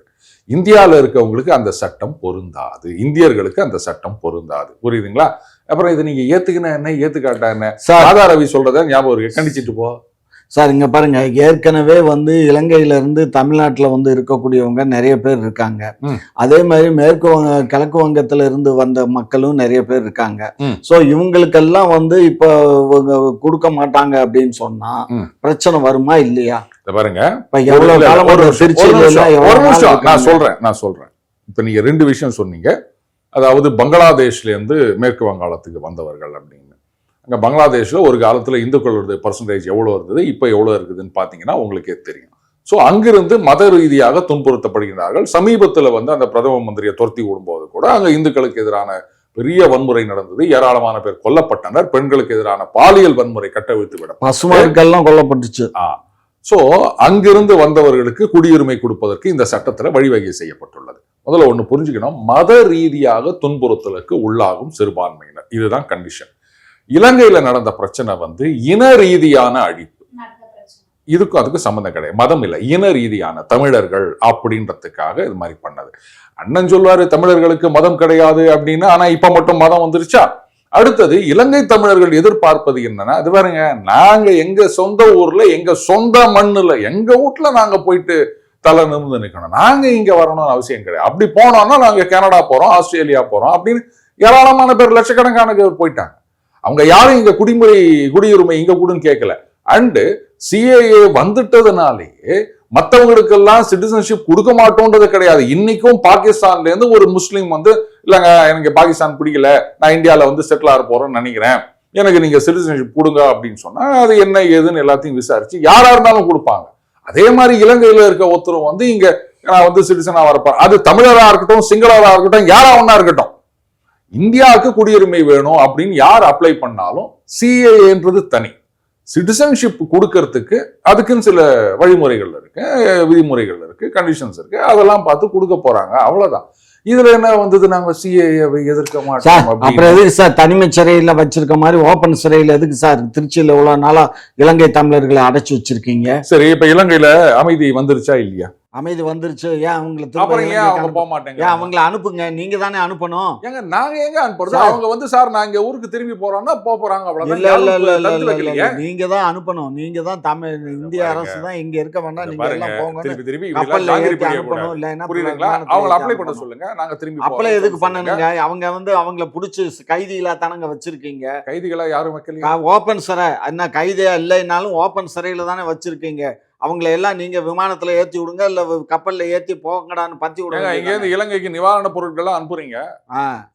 இந்தியாவில் இருக்கவங்களுக்கு அந்த சட்டம் பொருந்தாது, இந்தியர்களுக்கு அந்த சட்டம் பொருந்தாது. புரியுதுங்களா? அப்புறம் இது நீங்க ஏத்துக்கின என்ன ஏத்துக்காட்டா என்ன? ராதா ரவி சொல்றத ஞாபகம் கண்டிச்சிட்டு போ சார். இங்க பாருங்க, ஏற்கனவே வந்து இலங்கையில இருந்து தமிழ்நாட்டுல வந்து இருக்கக்கூடியவங்க நிறைய பேர் இருக்காங்க. அதே மாதிரி கிழக்கு வங்கத்துல இருந்து வந்த மக்களும் நிறைய பேர் இருக்காங்க. சோ இவங்களுக்கெல்லாம் வந்து இப்ப கொடுக்க மாட்டாங்க அப்படின்னு சொன்னா பிரச்சனை வருமா இல்லையா? பாருங்க, எவ்வளவு காலம் நான் சொல்றேன். இப்ப நீங்க 2 விஷயம் சொன்னீங்க. அதாவது பங்களாதேஷ்ல இருந்து மேற்கு வங்காளத்துக்கு வந்தவர்கள் அப்படின்னு. அங்கே பங்களாதேஷில் ஒரு காலத்தில் இந்துக்களுடைய பர்சன்டேஜ் எவ்வளோ இருந்தது, இப்போ எவ்வளோ இருக்குதுன்னு பார்த்தீங்கன்னா உங்களுக்கே தெரியும். ஸோ அங்கிருந்து மத ரீதியாக துன்புறுத்தப்படுகிறார்கள். சமீபத்தில் வந்து அந்த பிரதம மந்திரியை துரத்தி விடும்போது கூட அங்கே இந்துக்களுக்கு எதிரான பெரிய வன்முறை நடந்தது, ஏராளமான பேர் கொல்லப்பட்டனர், பெண்களுக்கு எதிரான பாலியல் வன்முறை கட்டவிழ்த்து விட பசுமாடுகள்லாம் கொல்லப்பட்டுச்சு. சோ அங்கிருந்து வந்தவர்களுக்கு குடியுரிமை கொடுப்பதற்கு இந்த சட்டத்துல வழிவகை செய்யப்பட்டுள்ளது. முதல்ல ஒண்ணு புரிஞ்சுக்கணும், மத ரீதியாக துன்புறுத்தலுக்கு உள்ளாகும் சிறுபான்மையினர், இதுதான் கண்டிஷன். இலங்கையில நடந்த பிரச்சனை வந்து இன ரீதியான அழிப்பு, இதுக்கும் அதுக்கும் சம்பந்தம் கிடையாது, மதம் இல்லை, இன ரீதியான தமிழர்கள் அப்படின்றதுக்காக இது மாதிரி பண்ணது. அண்ணன் சொல்வாரு தமிழர்களுக்கு மதம் கிடையாது அப்படின்னு, ஆனா இப்ப மட்டும் மதம் வந்துருச்சா? அடுத்தது இலங்கை தமிழர்கள் எதிர்பார்ப்பது என்னன்னா, அது பாருங்க, நாங்க எங்க சொந்த ஊர்ல எங்க சொந்த மண்ணுல எங்க வீட்டுல நாங்க போயிட்டு தலை நிமிர்ந்து நிக்கணும், நாங்க இங்க வரணும்னு அவசியம் கிடையாது. அப்படி போனோம்னா நாங்க கனடா போறோம், ஆஸ்திரேலியா போறோம் அப்படின்னு ஏராளமான பேர், லட்சக்கணக்கான பேர் போயிட்டாங்க. அவங்க யாரும் இங்க குடியுரிமை இங்க கூடன்னு கேட்கல. அண்டு சிஏஏ வந்துட்டதுனாலேயே மற்றவங்களுக்கெல்லாம் சிட்டிசன்ஷிப் கொடுக்க மாட்டோன்றது கிடையாது. இன்னைக்கும் பாகிஸ்தான்ல இருந்து ஒரு முஸ்லீம் வந்து, இல்லைங்க எனக்கு பாகிஸ்தான் பிடிக்கல, நான் இந்தியாவில் வந்து செட்டில் ஆக போறேன்னு நினைக்கிறேன், எனக்கு நீங்க சிட்டிசன்ஷிப் கொடுங்க அப்படின்னு சொன்னா அது என்ன ஏதுன்னு எல்லாத்தையும் விசாரிச்சு யாரா இருந்தாலும் கொடுப்பாங்க. அதே மாதிரி இலங்கையில இருக்க ஒருத்தரும் வந்து இங்க நான் வந்து சிட்டிசனா வரப்பேன், அது தமிழரா இருக்கட்டும், சிங்களரா இருக்கட்டும், யாரா ஒன்னா இருக்கட்டும், இந்தியாவுக்கு குடியுரிமை வேணும் அப்படின்னு யார் அப்ளை பண்ணாலும் சிஏஏன்றது தனி. சிட்டிசன்ஷிப் கொடுக்கறதுக்கு அதுக்குன்னு சில வழிமுறைகள் இருக்கு, விதிமுறைகள் இருக்கு, கண்டிஷன்ஸ் இருக்கு, அதெல்லாம் பார்த்து கொடுக்க போறாங்க, அவ்வளவுதான். இதுல என்ன வந்தது, நாங்க சிஏஏவை எதிர்க்க மாட்டோம். அப்புறம் எதுக்கு சார் தனிமை சிறையில வச்சிருக்க மாதிரி ஓபன் சிறையில எதுக்கு சார் திருச்சியில இவ்வளவு நாளா இலங்கை தமிழர்களை அடைச்சு வச்சிருக்கீங்க? சரி, இப்ப இலங்கையில அமைதி வந்துருச்சா இல்லையா? அமைதி வந்துருச்சு, ஏன் அவங்களுக்கு அவங்க போக மாட்டேங்க, ஏன் அவங்கள அனுப்புங்க, நீங்க தானே அனுப்பணும். ஏங்க நாங்க எங்க அனுப்புறது? அவங்க வந்து சார் நான் இங்க ஊருக்கு திரும்பி போறோம்னா போறாங்க, அவ்வளவுதான். நீங்க தான் அனுப்பணும், நீங்க தான் தமிழ் இந்திய அரசு தான் இங்க இருக்க வேண்டாம், நீங்க எல்லாம் போங்க, திருப்பி கப்பல்ல ஏத்தி அனுப்பணும். இல்லைன்னா புரியுதுங்களா? அவங்கள அப்ளை பண்ண சொல்லுங்க, நாங்க திரும்பி அப்ளை எதுக்கு பண்ணணுங்க? அவங்க வந்து அவங்கள புடிச்சு கைதிகளா தானங்க வச்சிருக்கீங்க. கைதிகளா யாரும் வைக்கல, ஓபன் சிறை என்ன கைதியா இல்லைனாலும் ஓபன் சிறையில தானே வச்சிருக்கீங்க. அவங்கள எல்லாம் நீங்க விமானத்துல ஏத்தி விடுங்க, இல்ல கப்பல்ல ஏத்தி போங்கடான்னு பத்தி விடுங்க. இங்க இருந்து இலங்கைக்கு நிவாரண பொருட்கள் அனுப்புறீங்க,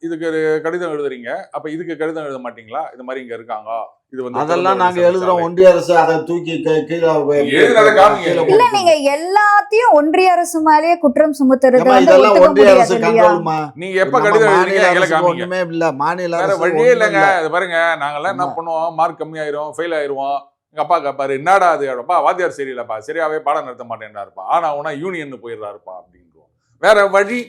இதுக்கு கடிதம் எழுதுறீங்க, அப்ப இதுக்கு கடிதம் எழுத மாட்டீங்களா? இது மாதிரி இங்க இருக்காங்க, இது வந்து அதெல்லாம் நாங்க எழுதுறோம், ஒன்றிய அரசு அதை தூக்கி கீழே. இல்ல, நீங்க எல்லாத்தையும் ஒன்றிய அரசு மேலேயே குற்றம் சுமத்துறது இதெல்லாம் ஒன்றிய அரசு கண்ட்ரோலுமா? நீங்க எப்ப கடிதம் எழுதுறீங்க? ஒண்ணுமே இல்ல, மாநில அரசு வழியே இல்லைங்க. பாருங்க, நாங்கெல்லாம் என்ன பண்ணுவோம், மார்க் கம்மி ஆயிரும், ஃபெயில் ஆயிருவோம். எங்க அப்பா கேப்பாரு, என்னடா அது? அப்பா வாத்தியார் சரியில்லைப்பா, சரியாவே பாடம் நடத்த மாட்டேன்டாருப்பா, ஆனா உனா யூனியன் போயிடுறாருப்பா அப்படின்றோம். வேற வழி,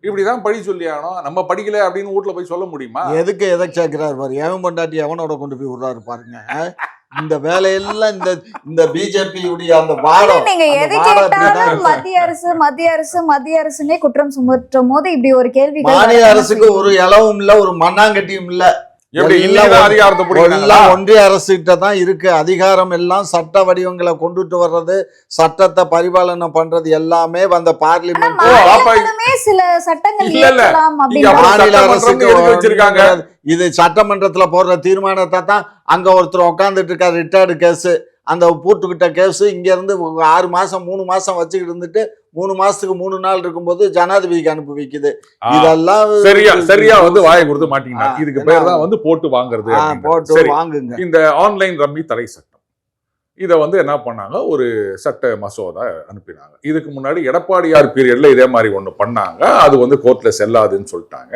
இப்படிதான் படி சொல்லி ஆகணும். நம்ம படிக்கல அப்படின்னு வீட்டுல போய் சொல்ல முடியுமா? எதுக்கு எதை சேர்க்கிறாரு பாரு, எவன் பொண்டாட்டி எவனோட கொண்டு போய் விடுறாரு பாருங்க. இந்த வேலையெல்லாம் இந்த பிஜேபி உடைய அந்த வாடம். நீங்க எது கேட்டாலும் மத்திய அரசுனே குற்றம் சுமத்தும் போது இப்படி ஒரு கேள்வி, மாநில அரசுக்கு ஒரு இலவும் இல்ல, ஒரு மண்ணாங்கட்டியும் இல்ல. ஒன்றிய அரசு கிட்ட தான் இருக்கு அதிகாரம். எல்லாம் சட்ட வடிவங்களை கொண்டுட்டு வர்றது, சட்டத்தை பரிபாலனை பண்றது எல்லாமே அந்த பார்லிமெண்ட், சில சட்டங்கள் மாநில அரசுக்கு வச்சிருக்காங்க. இது சட்டமன்றத்துல போடுற தீர்மானத்தை தான் அங்க ஒருத்தர் உட்காந்துட்டு இருக்காரு, ரிட்டையர்டு கேஸ், அந்த பூட்டுக்கிட்ட கேஸ் இங்க இருந்து 6 மாசம் 3 மாசம் வச்சுக்கிட்டு இருந்துட்டு 3 மாசத்துக்கு 3 நாள் இருக்கும்போது ஜனாதிபதிக்கு அனுப்பி வைக்குது. இதெல்லாம் சரியா வந்து வாயை கொடுத்து மாட்டீங்கன்னா இதுக்கு பேர் தான் வந்து போட்டு வாங்குறது. போட்டு வாங்குங்க. இந்த ஆன்லைன் ரம்மி தடை சட்டம், இதை வந்து என்ன பண்ணாங்க, ஒரு சட்ட மசோதா அனுப்பினாங்க. இதுக்கு முன்னாடி எடப்பாடியார் பீரியட்ல இதே மாதிரி ஒண்ணு பண்ணாங்க, அது வந்து கோர்ட்ல செல்லாதுன்னு சொல்லிட்டாங்க.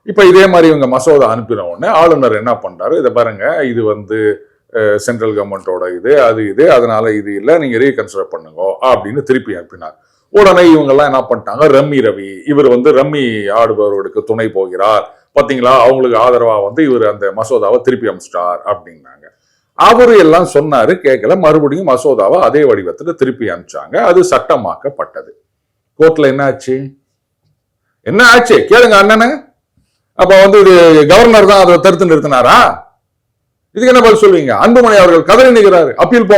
இப்ப இதே மாதிரி இவங்க மசோதா அனுப்பின உடனே ஆளுநர் என்ன பண்றாரு, இதை பாருங்க, இது வந்து சென்ட்ரல் கவர்மெண்டோட இது அதனால இது இல்லை, நீங்க ரீகன்சிடர் பண்ணுங்க அப்படின்னு திருப்பி அனுப்பினார். உடனே இவங்க எல்லாம் என்ன பண்ணிட்டாங்க, ரம்மி ரவி இவர் வந்து ரம்மி ஆடுபவர்களுக்கு துணை போகிறார், பாத்தீங்களா, அவங்களுக்கு ஆதரவா வந்து இவர் அந்த மசோதாவை திருப்பி அனுப்பிச்சிட்டார் அப்படின்னாங்க. அவரு எல்லாம் சொன்னாரு, கேட்கல, மறுபடியும் மசோதாவை அதே வடிவத்துல திருப்பி அனுப்பிச்சாங்க. அது சட்டமாக்கப்பட்டது. கோர்ட்ல என்ன ஆச்சு கேளுங்க அண்ணனு. அப்ப வந்து இது கவர்னர் தான் அதை தடுத்து நிறுத்தினாரா? இதுக்கு என்ன பதில் சொல்லுவீங்க? அன்புமணி அவர்கள் கதறி நிற்கிறாரு, அப்பீல்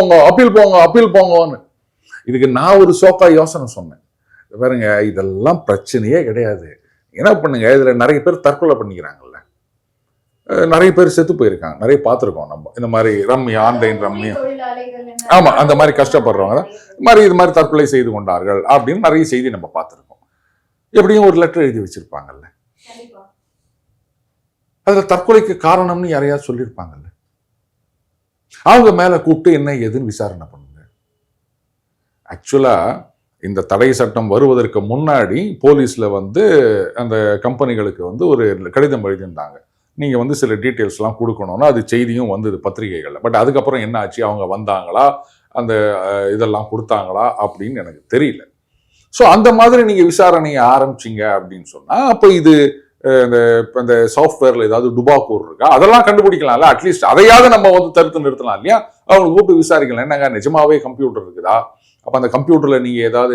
போங்கன்னு. இதுக்கு நான் ஒரு சோக்கா யோசனை சொன்னேன், பாருங்க, இதெல்லாம் பிரச்சனையே கிடையாது. என்ன பண்ணுங்க, இதுல நிறைய பேர் தற்கொலை பண்ணிக்கிறாங்கல்ல, நிறைய பேர் செத்து போயிருக்காங்க, நிறைய பார்த்துருக்கோம் நம்ம. இந்த மாதிரி ரம்மி, ஆன்லைன் ரம்மி, ஆமா, அந்த மாதிரி கஷ்டப்படுறவங்க இது மாதிரி தற்கொலை செய்து கொண்டார்கள் அப்படின்னு நிறைய செய்தி நம்ம பார்த்துருக்கோம். எப்படியும் ஒரு லெட்டர் எழுதி வச்சிருப்பாங்கல்ல, அதுல தற்கொலைக்கு காரணம்னு யாரையாவது சொல்லியிருப்பாங்கல்ல, அவங்க மேல கூப்பிட்டு என்ன ஏதுன்னு விசாரணை பண்ணுங்க. ஆக்சுவலா இந்த தடை சட்டம் வருவதற்கு முன்னாடி போலீஸ்ல வந்து அந்த கம்பெனிகளுக்கு வந்து ஒரு கடிதம் எழுதியிருந்தாங்க, நீங்க வந்து சில டீட்டெயில்ஸ்லாம் கொடுக்கணும்னா அது செய்தியும் வந்தது பத்திரிகைகள்ல. பட் அதுக்கப்புறம் என்ன ஆச்சு, அவங்க வந்தாங்களா, அந்த இதெல்லாம் கொடுத்தாங்களா அப்படின்னு எனக்கு தெரியல. ஸோ அந்த மாதிரி நீங்க விசாரணையை ஆரம்பிச்சிங்க அப்படின்னு சொன்னா அப்போ இது இந்த சாஃப்ட்வேர்ல ஏதாவது டுபாக்கூர் இருக்கா, அதெல்லாம் கண்டுபிடிக்கலாம்ல. அட்லீஸ்ட் அதையாவது நம்ம வந்து தடுத்து நிறுத்தலாம் இல்லையா? அவங்க கூப்பிட்டு விசாரிக்கலாம், என்னங்க நிஜமாவே கம்ப்யூட்டர் இருக்குதா, அப்ப அந்த கம்ப்யூட்டர்ல நீங்க ஏதாவது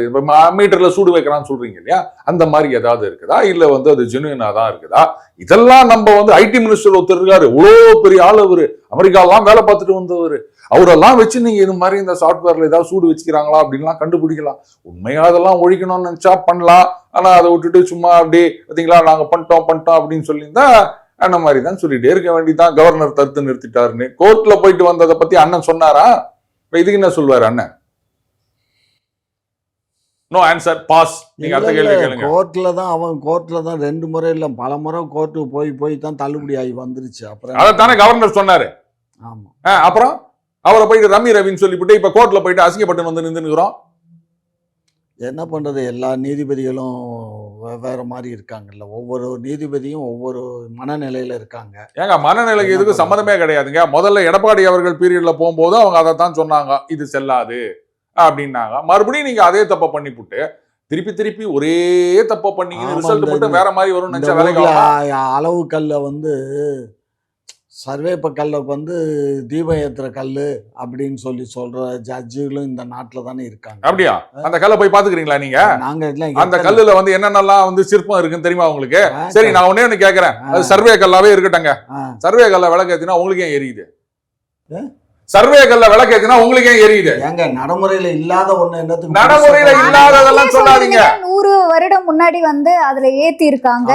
மீட்டர்ல சூடு வைக்கிறான்னு சொல்றீங்க இல்லையா, அந்த மாதிரி ஏதாவது இருக்குதா, இல்ல வந்து அது ஜெனுவினா தான் இருக்குதா, இதெல்லாம் நம்ம வந்து ஐடி மினிஸ்டர் ஒருத்தர் இருக்காரு, இவ்வளோ பெரிய ஆள், அவரு அமெரிக்காலாம் வேலை பார்த்துட்டு வந்தவர், அவரெல்லாம் வச்சு நீங்க இது மாதிரி இந்த சாஃப்ட்வேர்ல ஏதாவது சூடு வச்சுக்கிறாங்களா அப்படின்லாம் கண்டுபிடிக்கலாம். உண்மையா அதெல்லாம் ஒழிக்கணும்னு நினைச்சா பண்ணலாம். ஆனா அதை விட்டுட்டு சும்மா அப்படியே பார்த்தீங்களா நாங்க பண்ணிட்டோம் அப்படின்னு சொல்லியிருந்தா அந்த மாதிரி தான் சொல்லிட்டே இருக்க வேண்டியதான். கவர்னர் தடுத்து நிறுத்திட்டாருன்னு கோர்ட்ல போயிட்டு வந்ததை பத்தி அண்ணன் சொன்னாரா? இப்ப இதுக்கு என்ன சொல்வாரு அண்ணன்? No answer, boss. நீங்க அடுத்த கேள்வி கேளுங்க. கோர்ட்ல தான் 2 முறை இல்ல பல முறை கோர்ட்டுக்கு போய் தான் தள்ளுபடி ஆகி வந்துருச்சு. அப்புறம் அதைத்தானே கவர்னர் சொன்னாரு. ஆமா, அப்புறம் அவரை போயிட்டு ரம்மி ரவின்னு சொல்லிவிட்டு இப்ப கோர்ட்ல போயிட்டு அசிங்கப்பட்டு வந்து நின்றுக்கிறோம். என்ன பண்றது, எல்லா நீதிபதிகளும் வேற மாதிரி இருக்காங்கல்ல, ஒவ்வொரு நீதிபதியும் ஒவ்வொரு மனநிலையில இருக்காங்க. ஏங்க மனநிலைக்கு இதுக்கு சம்மந்தமே கிடையாதுங்க. முதல்ல எடப்பாடி அவர்கள் பீரியட்ல போகும்போது அவங்க அதை தான் சொன்னாங்க, இது செல்லாது அப்படின்னாங்க. மறுபடியும் நீங்க அதே தப்ப பண்ணிவிட்டு திருப்பி ஒரே தப்ப பண்ணீங்க, ரிசல்ட் மட்டும் வேற மாதிரி வரும் நினைச்ச வேலைக்கு அளவு கல்ல வந்து சர்வேப்ப கல்ல வந்து தீபம் ஏத்துற கல்லு அப்படின்னு சொல்ற ஜட்ஜுகளும் இந்த நாட்டுல தானே இருக்காங்க. அப்படியா? அந்த கல்லை போய் பாத்துக்கிறீங்களா நீங்க? நாங்க அந்த கல்லுல வந்து என்னென்னலாம் வந்து சிற்பம் இருக்குன்னு தெரியுமா உங்களுக்கு? சரி, நான் ஒண்ணு கேக்குறேன், அது சர்வே கல்லாவே இருக்கட்டங்க. சர்வே கல்ல விளக்கேத்தினா உங்களுக்கு ஏன் எரியுது? சர்வே கல்ல விளக்கேத்தினா உங்களுக்கு ஏன் எரியுது? ஏங்க நடைமுறையில இல்லாத ஒண்ணு என்னத்துக்கு? நடைமுறையில இல்லாததெல்லாம் சொல்லாதீங்க. 100 வருடம் முன்னாடி வந்து அதுல ஏத்தி இருக்காங்க.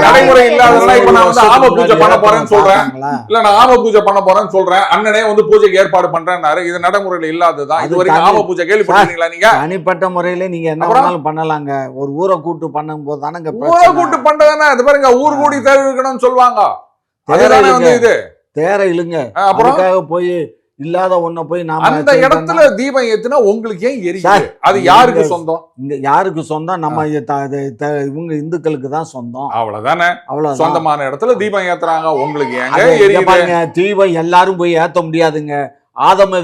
நடைமுறை இல்லாததெல்லாம் இப்ப நான் வந்து ஆம பூஜை பண்ண போறேன்னு சொல்றேன். இல்ல நான் ஆம பூஜை பண்ண போறேன்னு சொல்றேன், அண்ணனே வந்து பூஜைக்கு ஏற்பாடு பண்றேன்னாரு. இது நடைமுறையில இல்லாததான். இது வரைக்கும் ஆம பூஜை கேள்விப்பட்டீங்களா நீங்க? தனிப்பட்ட முறையில நீங்க என்ன வேணாலும் பண்ணலாங்க. ஒரு ஊரை கூட்டு பண்ணும் போது தானங்க ஊரை கூட்டு பண்றதுன்னா அது பாருங்க, ஊர் கூடி தேவை இருக்கணும்னு சொல்லுவாங்க. அதுதானே வந்து இது தேர இல்லைங்க. அப்புறம் போய் இல்லாத ஒண்ண போய் நாம அந்த இடத்துல தீபம் ஏத்துனா உங்களுக்கு ஏன் எரியுது? அது யாருக்கு சொந்தம்? இங்க யாருக்கு சொந்தம்? நம்ம இவங்க இந்துக்களுக்கு தான் சொந்தம். அவ்வளவுதானே. அவ்வளவு சொந்தமான இடத்துல தீபம் ஏத்துறாங்க, உங்களுக்கு ஏங்க எரியுது? தீபம் எல்லாரும் போய் ஏத்த முடியாதுங்க. ஆதம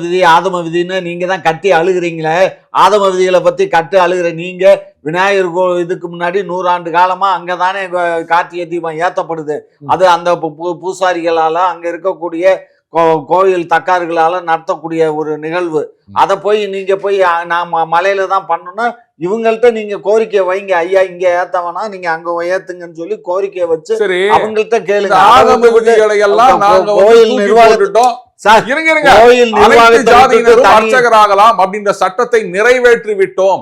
விதின்னு நீங்க தான் கட்டி அழுகுறீங்களே. ஆதம விதிகளை பத்தி கட்டு அழுகுற நீங்க விநாயகர் இதுக்கு முன்னாடி 100 ஆண்டு காலமா அங்கதானே கார்த்திகை தீபம் ஏத்தப்படுது. அது அந்த பூசாரிகளால அங்க இருக்கக்கூடிய கோயில் தக்கார்களால நடத்தக்கூடிய ஒரு நிகழ்வு. அதை போய் நீங்க போய் நாம மலையில தான் பண்ணணும். இவங்கள்ட்ட நீங்க கோரிக்கை வைங்க, ஐயா இங்க ஏத்தவனா நீங்க அங்க ஏத்துங்கன்னு சொல்லி கோரிக்கையை வச்சு அவங்கள்ட்ட கேளுங்க. கோயில் நிர்வாகத்திட்டம் கோயில் நிர்வாகத்தினரும் அர்ச்சகராகலாம் அப்படின்ற சட்டத்தை நிறைவேற்றி விட்டோம்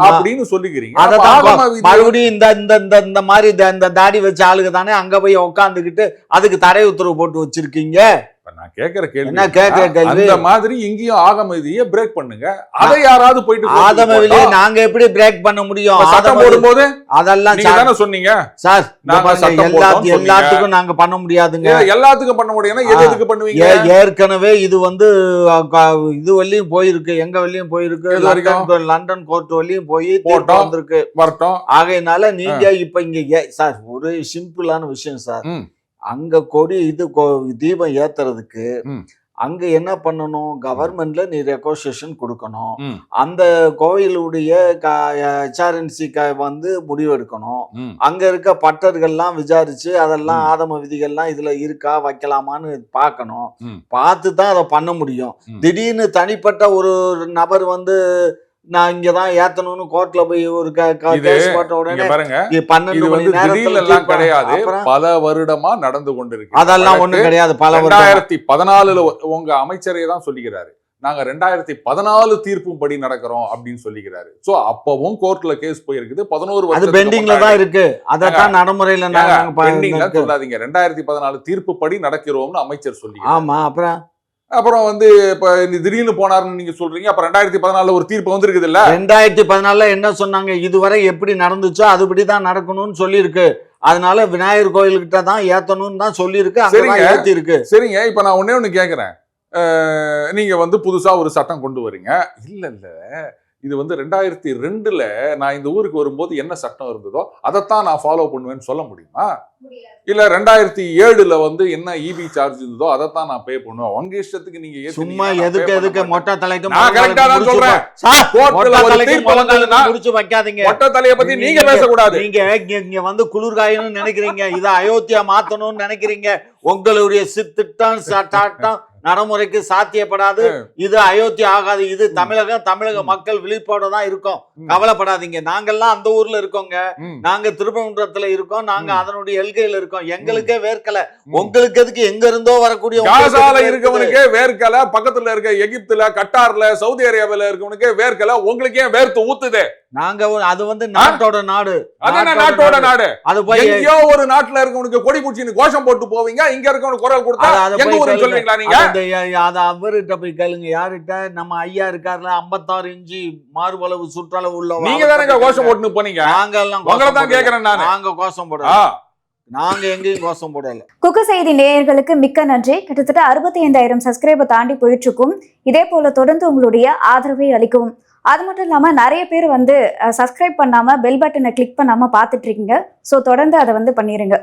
அப்படின்னு சொல்லிக்கிறீங்க. மறுபடியும் இந்த மாதிரி இந்த தாடி வச்ச ஆளுங்க தானே அங்க போய் உட்காந்துக்கிட்டு அதுக்கு தடை உத்தரவு போட்டு வச்சிருக்கீங்க. நான் கேக்குற கேள்வி அந்த மாதிரி இங்கேயும் ஆகம விதியை பிரேக் பண்ணுங்க. அதை யாராவது போயிட்டு ஆகம விதியை நாங்க எப்படி பிரேக் பண்ண முடியும்? சட்டம் போடும்போது அதெல்லாம் நீங்க தானே சொன்னீங்க சார். எல்லாத்துக்கும் நாங்க பண்ண முடியாதுங்க. எல்லாத்துக்கும் பண்ண முடியும்னா எதுக்கு பண்ணுவீங்க? ஏற்கனவே இது வந்து இது வரையும் போயிருக்கு, எங்க வரையும் போயிருக்கு, லண்டன் கோர்ட் வரையும் போய் வந்திருக்கு வரட்டும். ஆகையினால நீங்க இப்ப இங்க சார் ஒரு சிம்பிளான விஷயம் சார். அங்க கொடி இது தீபம் ஏத்துறதுக்கு அங்க என்ன பண்ணணும்? கவர்மெண்ட்ல நீ ரெக்கோசியேஷன் கொடுக்கணும். அந்த கோயிலுடைய HRNC வந்து முடிவெடுக்கணும். அங்க இருக்க பட்டர்கள்லாம் விசாரிச்சு அதெல்லாம் ஆதம விதிகள்லாம் இதுல இருக்கா வைக்கலாமான்னு பார்க்கணும். பார்த்து தான் அதை பண்ண முடியும். திடீர்னு தனிப்பட்ட ஒரு நபர் வந்து நான் இங்கதான் ஏத்தணும்னு கோர்ட்ல போய் ஒரு கேஸ் போட்ட உடனே 12 மணி நேரத்துல கிடையாது, பல வருடமா நடந்து கொண்டிருக்கு. அதெல்லாம் ஒண்ணு கிடையாது. 2014 உங்க அமைச்சரே தான் சொல்லிக்கிறாரு, நாங்க 2014 தீர்ப்பும் படி நடக்கிறோம் அப்படின்னு சொல்லிக்கிறாரு. சோ அப்பவும் கோர்ட்ல கேஸ் போயிருக்குது. 11 வருஷம் பெண்டிங்ல தான் இருக்கு. அதான் நடைமுறையில சொல்லாதீங்க. 2014 தீர்ப்பு படி நடக்கிறோம்னு அமைச்சர் சொல்லி. ஆமா, அப்புறம் வந்து இப்ப திடீர்னு போனாருன்னு நீங்க சொல்றீங்க. அப்ப 2014 ஒரு தீர்ப்பு வந்திருக்குது இல்ல? 2014 என்ன சொன்னாங்க? இதுவரை எப்படி நடந்துச்சோ அதுபடிதான் நடக்கணும்னு சொல்லி இருக்கு. அதனால விநாயகர் கோயில்கிட்ட தான் ஏத்தணும்னு தான் சொல்லி இருக்கு. ஏத்தி இருக்கு. சரிங்க, இப்ப நான் ஒண்ணு கேக்குறேன். நீங்க வந்து புதுசா ஒரு சட்டம் கொண்டு வரீங்க. இல்ல இது வந்து 2002ல நான் இந்த ஊருக்கு வரும்போது என்ன சட்டம் இருந்ததோ அதைத்தான் நான் ஃபாலோ பண்ணுவேன்னு சொல்ல முடியுமா? இல்ல 2007ல வந்து என்ன இபி சார்ஜ் இருந்ததோ அதைத்தான் நான் பே பண்ணுவேன். உங்க இஷ்டத்துக்கு நீங்க சும்மா எதுக்கு மொட்டை தலைக்கு நான் கரெக்டா தான் சொல்றேன். கோர்ட்ல ஒரு தீர்ப்பு வந்ததுன்னா முடிச்சு வைக்காதீங்க. மொட்டை தலைய பத்தி நீங்க பேசக்கூடாது. நீங்க இங்க வந்து குளிர்காயணும்னு நினைக்கிறீங்க, இத அயோத்தியா மாத்தணும்னு நினைக்கிறீங்க. உங்களுடைய திட்டம் நடைமுறைக்கு சாத்தியப்படாது. இது அயோத்தி ஆகாது. இது தமிழக மக்கள் விழிப்போட தான் இருக்கோம். கவலைப்படாதீங்க. நாங்கெல்லாம் அந்த ஊர்ல இருக்கோங்க. நாங்க திருப்பரங்குன்றத்துல இருக்கோம். நாங்க அதனுடைய எல்கையில இருக்கோம். எங்களுக்கே வேர்க்கல. உங்களுக்கு எதுக்கு எங்க இருந்தோ வரக்கூடிய காசால இருக்கவனுக்கே வேர்க்கல, பக்கத்துல இருக்க எகிப்துல, கட்டார்ல, சவுதி அரேபியால இருக்கவனுக்கே வேர்க்கல, உங்களுக்கே வேர்த்து ஊத்துது. நாங்க அது வந்து நாட்டோட நாடு. அது என்ன நாட்டோட நாடு? அது போய் எங்கயோ ஒரு நாட்டுல இருக்கவனுக்கு கொடி பூச்சின்னு கோஷம் போட்டு போவீங்க, இங்க இருக்கவனுக்கு குரல் கொடுத்தா எங்க ஊருக்கு சொல்வீங்களா நீங்க? அவர்கிட்ட போய் கேளுங்க. யாருகிட்ட? நம்ம ஐயா இருக்காருல, 56 இன்ச்சு மார்பளவு சுற்றளவு உள்ளவங்க. நீங்க தானே கோஷம் போட்டு போனீங்க. நாங்க எல்லாம் உங்களை தான் கேக்குறேன் நானு. நாங்க கோஷம் போடல. நாங்க எங்கேயும் கோஷம் போடல. குக்கு செய்தி நேயர்களுக்கு மிக்க நன்றி. கிட்டத்தட்ட 65,000 சப்ஸ்கிரைபர் தாண்டி போயிட்டு இருக்கும். இதே போல தொடர்ந்து உங்களுடைய ஆதரவை அளிக்கவும். அது மட்டும் இல்லாமல் நிறைய பேர் வந்து சப்ஸ்கிரைப் பண்ணாமல் பெல் பட்டனை கிளிக் பண்ணாமல் பார்த்துட்டு இருக்கீங்க. ஸோ தொடர்ந்து அதை வந்து பண்ணிடுங்க.